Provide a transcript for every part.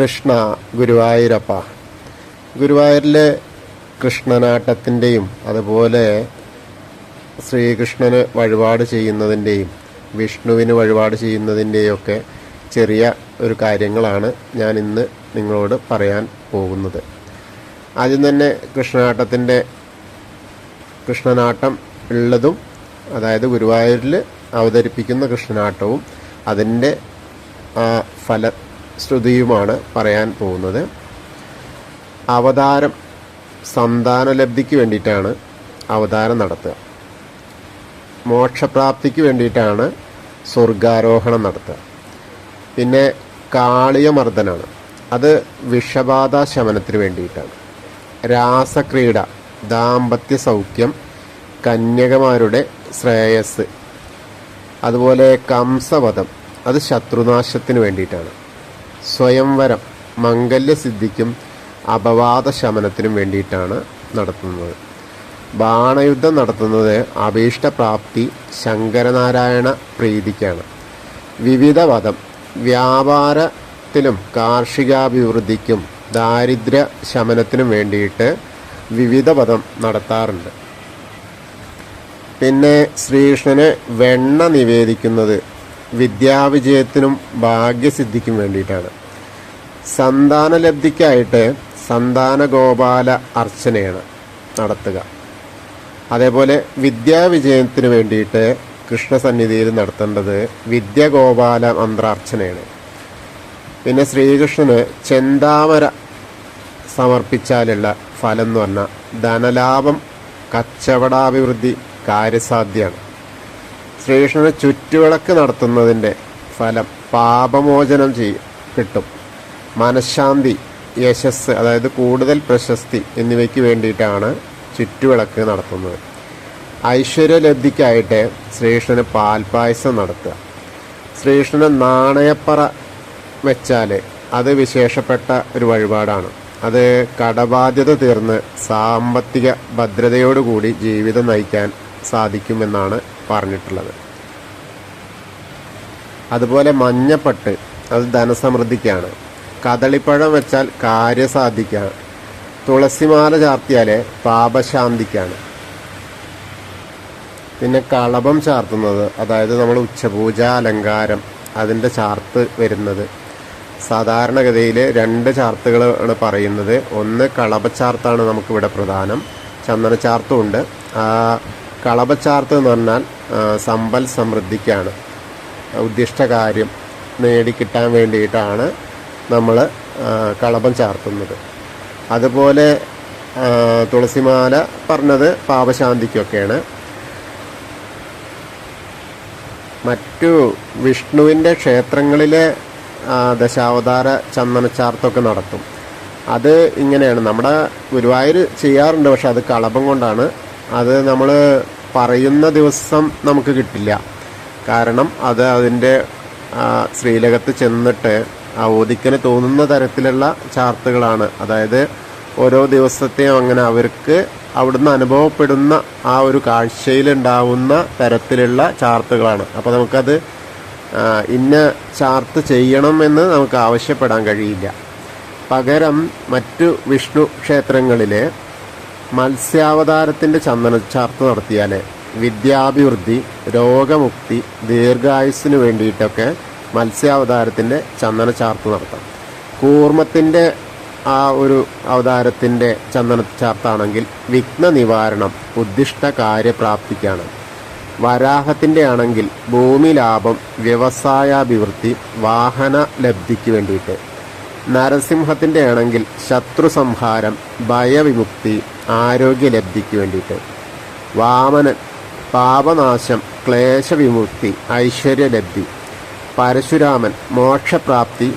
കൃഷ്ണ ഗുരുവായൂരപ്പ. ഗുരുവായൂരിലെ കൃഷ്ണനാട്ടത്തിൻ്റെയും അതുപോലെ ശ്രീകൃഷ്ണന് വഴിപാട് ചെയ്യുന്നതിൻ്റെയും വിഷ്ണുവിന് വഴിപാട് ചെയ്യുന്നതിൻ്റെയും ഒക്കെ ചെറിയ ഒരു കാര്യങ്ങളാണ് ഞാൻ ഇന്ന് നിങ്ങളോട് പറയാൻ പോകുന്നത്. ആദ്യം തന്നെ കൃഷ്ണനാട്ടം ഉള്ളതും, അതായത് ഗുരുവായൂരിൽ അവതരിപ്പിക്കുന്ന കൃഷ്ണനാട്ടവും അതിൻ്റെ ഫലശ്രുതിയുമാണ് പറയാൻ പോകുന്നത്. അവതാരം സന്താനലബ്ധിക്ക് വേണ്ടിയിട്ടാണ് അവതാരം നടത്തുക. മോക്ഷപ്രാപ്തിക്ക് വേണ്ടിയിട്ടാണ് സ്വർഗാരോഹണം നടത്തുക. പിന്നെ കാളിയമർദ്ദനാണ്, അത് വിഷബാധ ശമനത്തിന് വേണ്ടിയിട്ടാണ്. രാസക്രീഡ, ദാമ്പത്യ സൗഖ്യം, കന്യകമാരുടെ ശ്രേയസ്. അതുപോലെ കംസവധം, അത് ശത്രുനാശത്തിന് വേണ്ടിയിട്ടാണ്. സ്വയംവരം മംഗല്യസിദ്ധിക്കും അപവാദ ശമനത്തിനും വേണ്ടിയിട്ടാണ് നടത്തുന്നത്. ബാണയുദ്ധം നടത്തുന്നത് അഭീഷ്ടപ്രാപ്തി, ശങ്കരനാരായണ പ്രീതിക്കാണ്. വിവിധ വധം വ്യാപാരത്തിലും കാർഷികാഭിവൃദ്ധിക്കും ദാരിദ്ര്യ ശമനത്തിനും വേണ്ടിയിട്ട് വിവിധ വധം നടത്താറുണ്ട്. പിന്നെ ശ്രീകൃഷ്ണന് വെണ്ണ നിവേദിക്കുന്നത് വിദ്യാവിജയത്തിനും ഭാഗ്യസിദ്ധിക്കും വേണ്ടിയിട്ടാണ്. സന്താനലബ്ധിക്കായിട്ട് സന്താനഗോപാല അർച്ചനയാണ് നടത്തുക. അതേപോലെ വിദ്യാവിജയത്തിന് വേണ്ടിയിട്ട് കൃഷ്ണസന്നിധിയിൽ നടത്തേണ്ടത് വിദ്യഗോപാല മന്ത്രാർച്ചനയാണ്. പിന്നെ ശ്രീകൃഷ്ണന് ചെന്താമര സമർപ്പിച്ചാലുള്ള ഫലം എന്ന് പറഞ്ഞാൽ ധനലാഭം, കച്ചവടാഭിവൃദ്ധി, കാര്യസാധ്യമാണ്. ശ്രീകൃഷ്ണന് ചുറ്റുവിളക്ക് നടത്തുന്നതിൻ്റെ ഫലം പാപമോചനം കിട്ടും. മനഃശാന്തി, യശസ്, അതായത് കൂടുതൽ പ്രശസ്തി എന്നിവയ്ക്ക് വേണ്ടിയിട്ടാണ് ചുറ്റുവിളക്ക് നടത്തുന്നത്. ഐശ്വര്യലബ്ധിക്കായിട്ട് ശ്രീകൃഷ്ണന് പാൽപ്പായസം നടത്തുക. ശ്രീകൃഷ്ണന് നാണയപ്പറ വെച്ചാൽ അത് വിശേഷപ്പെട്ട ഒരു വഴിപാടാണ്. അത് കടബാധ്യത തീർന്ന് സാമ്പത്തിക ഭദ്രതയോടുകൂടി ജീവിതം നയിക്കാൻ സാധിക്കുമെന്നാണ് പറഞ്ഞിട്ടുള്ളത്. അതുപോലെ മഞ്ഞപ്പട്ട്, അത് ധനസമൃദ്ധിക്കാണ്. കദളിപ്പഴം വെച്ചാൽ കാര്യസാധിക്കാണ്. തുളസിമാല ചാർത്തിയാൽ പാപശാന്തിക്കാണ്. പിന്നെ കളഭം ചാർത്തുന്നത്, അതായത് നമ്മൾ ഉച്ചപൂജ അലങ്കാരം അതിൻ്റെ ചാർത്ത് വരുന്നത് സാധാരണഗതിയിൽ 2 ചാർത്തുകളാണ് പറയുന്നത്. ഒന്ന് കളഭച്ചാർത്താണ് നമുക്കിവിടെ പ്രധാനം, ചന്ദനച്ചാർത്തുമുണ്ട്. കളഭച്ചാർത്ത് എന്ന് പറഞ്ഞാൽ സമ്പൽ സമൃദ്ധിക്കാണ്, ഉദ്ദിഷ്ട കാര്യം നേടിക്കിട്ടാൻ വേണ്ടിയിട്ടാണ് നമ്മൾ കളഭം ചാർത്തുന്നത്. അതുപോലെ തുളസിമാല പറഞ്ഞത് പാപശാന്തിക്കൊക്കെയാണ്. മറ്റു വിഷ്ണുവിൻ്റെ ക്ഷേത്രങ്ങളിലെ ദശാവതാര ചന്ദനച്ചാർത്തൊക്കെ നടത്തും. അത് ഇങ്ങനെയാണ്, നമ്മുടെ ഗുരുവായൂർ ചെയ്യാറുണ്ട്, പക്ഷെ അത് കളഭം കൊണ്ടാണ്. അത് നമ്മൾ പറയുന്ന ദിവസം നമുക്ക് കിട്ടില്ല. കാരണം അത് അതിൻ്റെ ശ്രീലകത്ത് ചെന്നിട്ട് ആ ഓദിക്കന് തോന്നുന്ന തരത്തിലുള്ള ചാർത്തുകളാണ്. അതായത് ഓരോ ദിവസത്തെയും അങ്ങനെ അവർക്ക് അവിടുന്ന് അനുഭവപ്പെടുന്ന ആ ഒരു കാഴ്ചയിലുണ്ടാവുന്ന തരത്തിലുള്ള ചാർത്തുകളാണ്. അപ്പോൾ നമുക്കത് ഇന്ന ചാർത്ത് ചെയ്യണമെന്ന് നമുക്ക് ആവശ്യപ്പെടാൻ കഴിയില്ല. പകരം മറ്റു വിഷ്ണു ക്ഷേത്രങ്ങളിലെ മത്സ്യാവതാരത്തിൻ്റെ ചന്ദനച്ചാർത്ത് നടത്തിയാൽ വിദ്യാഭിവൃദ്ധി, രോഗമുക്തി, ദീർഘായുസ്സിന് വേണ്ടിയിട്ടൊക്കെ മത്സ്യാവതാരത്തിൻ്റെ ചന്ദനച്ചാർത്ത് നടത്താം. കൂർമ്മത്തിൻ്റെ ആ ഒരു അവതാരത്തിൻ്റെ ചന്ദനച്ചാർത്താണെങ്കിൽ വിഘ്ന നിവാരണം, ഉദ്ദിഷ്ട കാര്യപ്രാപ്തിക്കാണ്. വരാഹത്തിൻ്റെ ആണെങ്കിൽ ഭൂമി ലാഭം, വ്യവസായാഭിവൃദ്ധി, വാഹന ലബ്ധിക്ക് വേണ്ടിയിട്ട്. നരസിംഹത്തിൻ്റെ ആണെങ്കിൽ ശത്രു സംഹാരം, ഭയവിമുക്തി, ആരോഗ്യലബ്ധിക്ക് വേണ്ടിയിട്ട്. വാമനൻ പാപനാശം, ക്ലേശവിമുക്തി, ഐശ്വര്യലബ്ധി. പരശുരാമൻ മോക്ഷപ്രാപ്തി,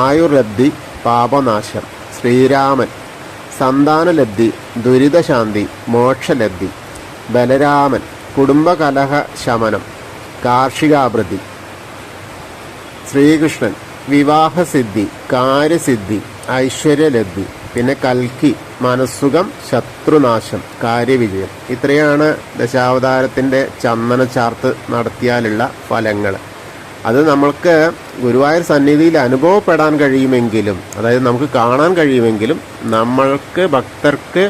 ആയുർലബ്ധി, പാപനാശം. ശ്രീരാമൻ സന്താനലബ്ധി, ദുരിതശാന്തി, മോക്ഷലബ്ധി. ബലരാമൻ കുടുംബകലഹ ശമനം, കാർഷികാഭിവൃദ്ധി. ശ്രീകൃഷ്ണൻ വിവാഹസിദ്ധി, കാര്യസിദ്ധി, ഐശ്വര്യലബ്ധി. പിന്നെ കൽക്കി മനസ്സുഖം, ശത്രുനാശം, കാര്യവിജയം. ഇത്രയാണ് ദശാവതാരത്തിൻ്റെ ചന്ദനച്ചാർത്ത് നടത്തിയാലുള്ള ഫലങ്ങൾ. അത് നമ്മൾക്ക് ഗുരുവായൂർ സന്നിധിയിൽ അനുഭവപ്പെടാൻ കഴിയുമെങ്കിലും, അതായത് നമുക്ക് കാണാൻ കഴിയുമെങ്കിലും, നമ്മൾക്ക് ഭക്തർക്ക്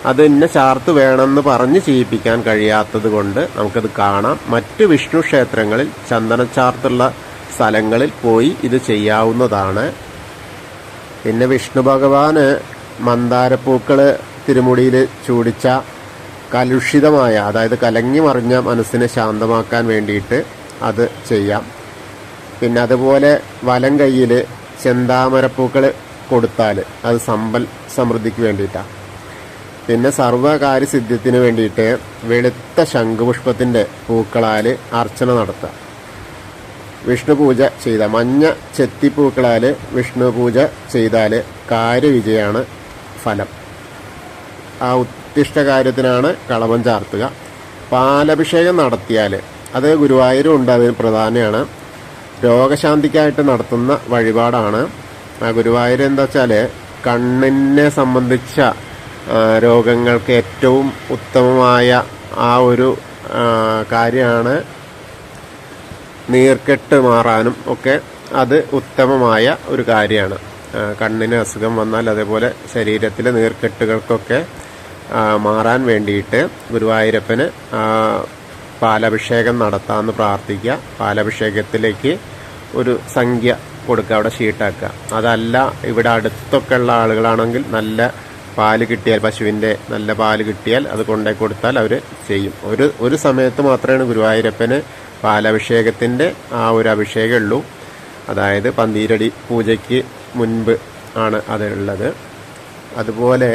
അത് ഇന്ന ചാർത്ത് വേണമെന്ന് പറഞ്ഞ് ചെയ്യിപ്പിക്കാൻ കഴിയാത്തത് കൊണ്ട് നമുക്കത് കാണാം. മറ്റ് വിഷ്ണു ക്ഷേത്രങ്ങളിൽ ചന്ദനച്ചാർത്തുള്ള സ്ഥലങ്ങളിൽ പോയി ഇത് ചെയ്യാവുന്നതാണ്. പിന്നെ വിഷ്ണു ഭഗവാന് മന്ദാരപ്പൂക്കൾ തിരുമുടിയിൽ ചൂടിച്ച കലുഷിതമായ, അതായത് കലങ്ങി മറിഞ്ഞ മനസ്സിനെ ശാന്തമാക്കാൻ വേണ്ടിയിട്ട് അത് ചെയ്യാം. പിന്നെ അതുപോലെ വലം കയ്യിൽ ചെന്താമരപ്പൂക്കൾ കൊടുത്താൽ അത് സമ്പൽ സമൃദ്ധിക്ക് വേണ്ടിയിട്ടാണ്. പിന്നെ സർവകാര്യസിദ്ധ്യത്തിന് വേണ്ടിയിട്ട് വെളുത്ത ശംഖുപുഷ്പത്തിൻ്റെ പൂക്കളാൽ അർച്ചന നടത്തുക. വിഷ്ണു പൂജ ചെയ്ത മഞ്ഞ ചെത്തിപ്പൂക്കളാൽ വിഷ്ണു പൂജ ചെയ്താൽ കാര്യവിജയമാണ് ഫലം. ആ ഉത്തിഷ്ട കാര്യത്തിനാണ് കളഭം ചാർത്തുക. പാലഭിഷേകം നടത്തിയാൽ അത് ഗുരുവായൂരും ഉണ്ട്, അതിന് പ്രധാനമാണ്. രോഗശാന്തിക്കായിട്ട് നടത്തുന്ന വഴിപാടാണ്. ആ ഗുരുവായൂർ എന്താ വെച്ചാൽ കണ്ണിനെ സംബന്ധിച്ച രോഗങ്ങൾക്ക് ഏറ്റവും ഉത്തമമായ ആ ഒരു കാര്യമാണ്. നീർക്കെട്ട് മാറാനും ഒക്കെ അത് ഉത്തമമായ ഒരു കാര്യമാണ്. കണ്ണിന് അസുഖം വന്നാൽ അതേപോലെ ശരീരത്തിലെ നീർക്കെട്ടുകൾക്കൊക്കെ മാറാൻ വേണ്ടിയിട്ട് ഗുരുവായൂരപ്പന് പാലഭിഷേകം നടത്താമെന്ന് പ്രാർത്ഥിക്കുക. പാലഭിഷേകത്തിലേക്ക് ഒരു സംഖ്യ കൊടുക്കുക, അവിടെ ഷീട്ടാക്കുക. അതല്ല ഇവിടെ അടുത്തൊക്കെ ഉള്ള ആളുകളാണെങ്കിൽ നല്ല പാല് കിട്ടിയാൽ, പശുവിൻ്റെ നല്ല പാല് കിട്ടിയാൽ അത് കൊണ്ടുപോയി കൊടുത്താൽ അവർ ചെയ്യും. ഒരു സമയത്ത് മാത്രമേ ഗുരുവായൂരപ്പന് പാലഭിഷേകത്തിൻ്റെ ആ ഒരു അഭിഷേകമുള്ളൂ. അതായത് പന്തീരടി പൂജയ്ക്ക് മുൻപ് ആണ് അതുള്ളത്. അതുപോലെ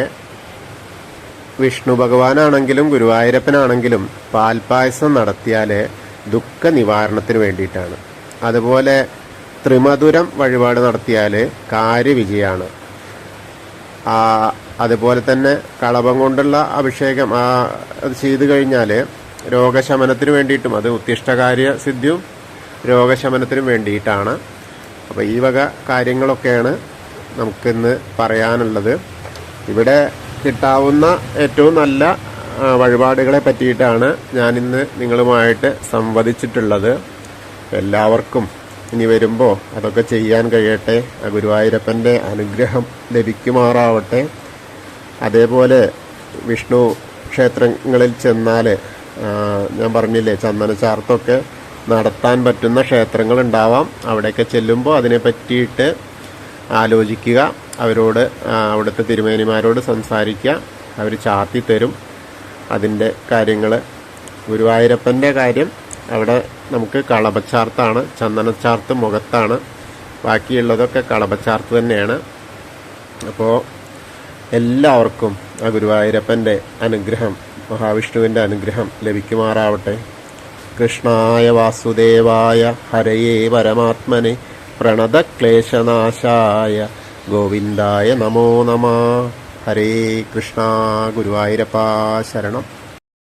വിഷ്ണു ഭഗവാനാണെങ്കിലും ഗുരുവായൂരപ്പനാണെങ്കിലും പാൽപ്പായസം നടത്തിയാൽ ദുഃഖ നിവാരണത്തിന് വേണ്ടിയിട്ടാണ്. അതുപോലെ ത്രിമധുരം വഴിപാട് നടത്തിയാൽ കാര്യവിജയമാണ്. അതുപോലെ തന്നെ കളഭം കൊണ്ടുള്ള അഭിഷേകം അത് ചെയ്തു കഴിഞ്ഞാൽ രോഗശമനത്തിന് വേണ്ടിയിട്ടും, അത് ഉത്തിഷ്ടകാര്യ സിദ്ധിയും രോഗശമനത്തിനും വേണ്ടിയിട്ടാണ്. അപ്പോൾ ഈ വക കാര്യങ്ങളൊക്കെയാണ് നമുക്കിന്ന് പറയാനുള്ളത്. ഇവിടെ കിട്ടാവുന്ന ഏറ്റവും നല്ല വഴിപാടുകളെ പറ്റിയിട്ടാണ് ഞാനിന്ന് നിങ്ങളുമായിട്ട് സംവദിച്ചിട്ടുള്ളത്. എല്ലാവർക്കും ഇനി വരുമ്പോൾ അതൊക്കെ ചെയ്യാൻ കഴിയട്ടെ. ഗുരുവായൂരപ്പൻ്റെ അനുഗ്രഹം ലഭിക്കുമാറാവട്ടെ. അതേപോലെ വിഷ്ണു ക്ഷേത്രങ്ങളിൽ ചെന്നാൽ ഞാൻ പറഞ്ഞില്ലേ, ചന്ദനച്ചാർത്തൊക്കെ നടത്താൻ പറ്റുന്ന ക്ഷേത്രങ്ങളുണ്ടാവാം. അവിടെയൊക്കെ ചെല്ലുമ്പോൾ അതിനെ പറ്റിയിട്ട് ആലോചിക്കുക. അവരോട്, അവിടുത്തെ തിരുമേനിമാരോട് സംസാരിക്കുക. അവർ ചാർത്തി തരും അതിൻ്റെ കാര്യങ്ങൾ. ഗുരുവായൂരപ്പൻ്റെ കാര്യം അവിടെ നമുക്ക് കളഭച്ചാർത്താണ്, ചന്ദനച്ചാർത്ത് മുഖത്താണ്. ബാക്കിയുള്ളതൊക്കെ കളഭച്ചാർത്ത് തന്നെയാണ്. അപ്പോൾ എല്ലാവർക്കും ആ ഗുരുവായൂരപ്പൻ്റെ അനുഗ്രഹം, മഹാവിഷ്ണുവിൻ്റെ അനുഗ്രഹം ലഭിക്കുമാറാവട്ടെ. കൃഷ്ണായ വാസുദേവായ ഹരയേ പരമാത്മനെ പ്രണതക്ലേശനാശായ ഗോവിന്ദായ നമോ നമഃ. ഹരേ കൃഷ്ണ. ഗുരുവായൂരപ്പ ശരണം.